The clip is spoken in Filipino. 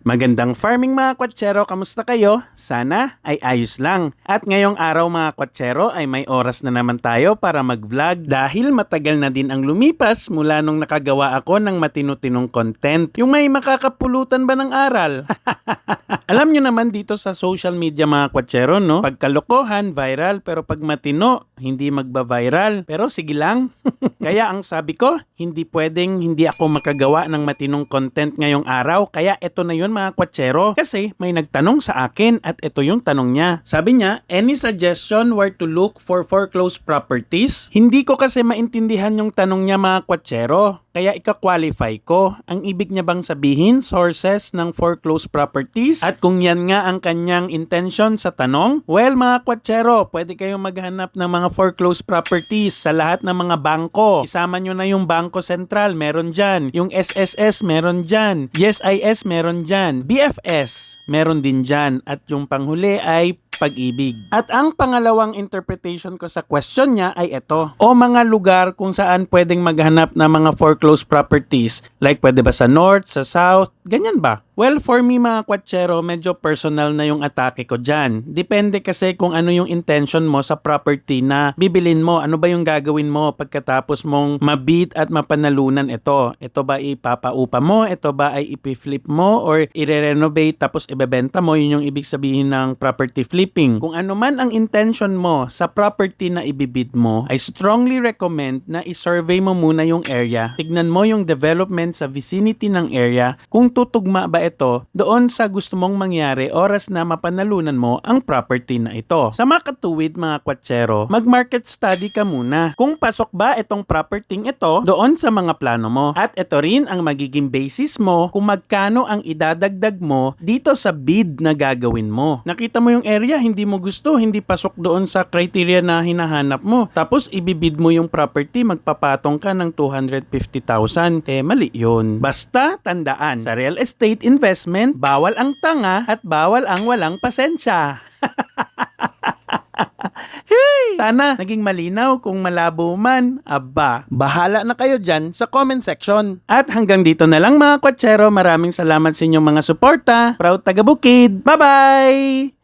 Magandang farming mga kwatsero, kamusta kayo? Sana ay ayos lang. At ngayong araw mga kwatsero ay may oras na naman tayo para mag-vlog dahil matagal na din ang lumipas mula nung nakagawa ako ng matinu-tinong content. Yung may makakapulutan ba ng aral? Alam nyo naman dito sa social media mga kwatsero, no? Pagkalokohan, viral, pero pag matino, hindi magba-viral. Pero sige lang. Kaya ang sabi ko, hindi pwedeng hindi ako makagawa ng matinong content ngayong araw. Kaya ito na yun mga kwatsero. Kasi may nagtanong sa akin at ito yung tanong niya. Sabi niya, any suggestion where to look for foreclosed properties? Hindi ko kasi maintindihan yung tanong niya mga kwatsero. Kaya ika-qualify ko. Ang ibig niya bang sabihin, sources ng foreclosed properties? At kung yan nga ang kanyang intention sa tanong, well mga kwatsero, pwede kayong maghanap ng mga foreclosed properties sa lahat ng mga bangko. Isama nyo na yung Bangko Sentral, meron dyan. Yung SSS, meron dyan. YesIS, meron dyan. BFS, meron din dyan. At yung panghuli ay Pag-ibig. At ang pangalawang interpretation ko sa question niya ay ito. O mga lugar kung saan pwedeng maghanap ng mga foreclosed properties. Like pwede ba sa north, sa south, ganyan ba? Well, for me mga kwatsero, medyo personal na yung atake ko dyan. Depende kasi kung ano yung intention mo sa property na bibilin mo. Ano ba yung gagawin mo pagkatapos mong mabid at mapanalunan ito? Ito ba ipapaupa mo? Ito ba ay ipiflip mo? Or i-renovate tapos ibebenta mo? Yun yung ibig sabihin ng property flipping. Kung ano man ang intention mo sa property na ibibid mo, I strongly recommend na i-survey mo muna yung area. Tignan mo yung development sa vicinity ng area. Kung tutugma ba ito doon sa gusto mong mangyari oras na mapanalunan mo ang property na ito. Sa makatuwid mga kwatsero, mag-market study ka muna. Kung pasok ba itong property ito doon sa mga plano mo. At ito rin ang magiging basis mo kung magkano ang idadagdag mo dito sa bid na gagawin mo. Nakita mo yung area, hindi mo gusto, hindi pasok doon sa criteria na hinahanap mo. Tapos ibibid mo yung property, magpapatong ka ng 250,000. Mali yun. Basta tandaan, sa real estate investment, bawal ang tanga at bawal ang walang pasensya. Hey! Sana naging malinaw. Kung malabo man, aba, bahala na kayo dyan sa comment section. At hanggang dito na lang mga kwatsero. Maraming salamat sa inyong mga suporta. Proud taga Bukid. Bye-bye!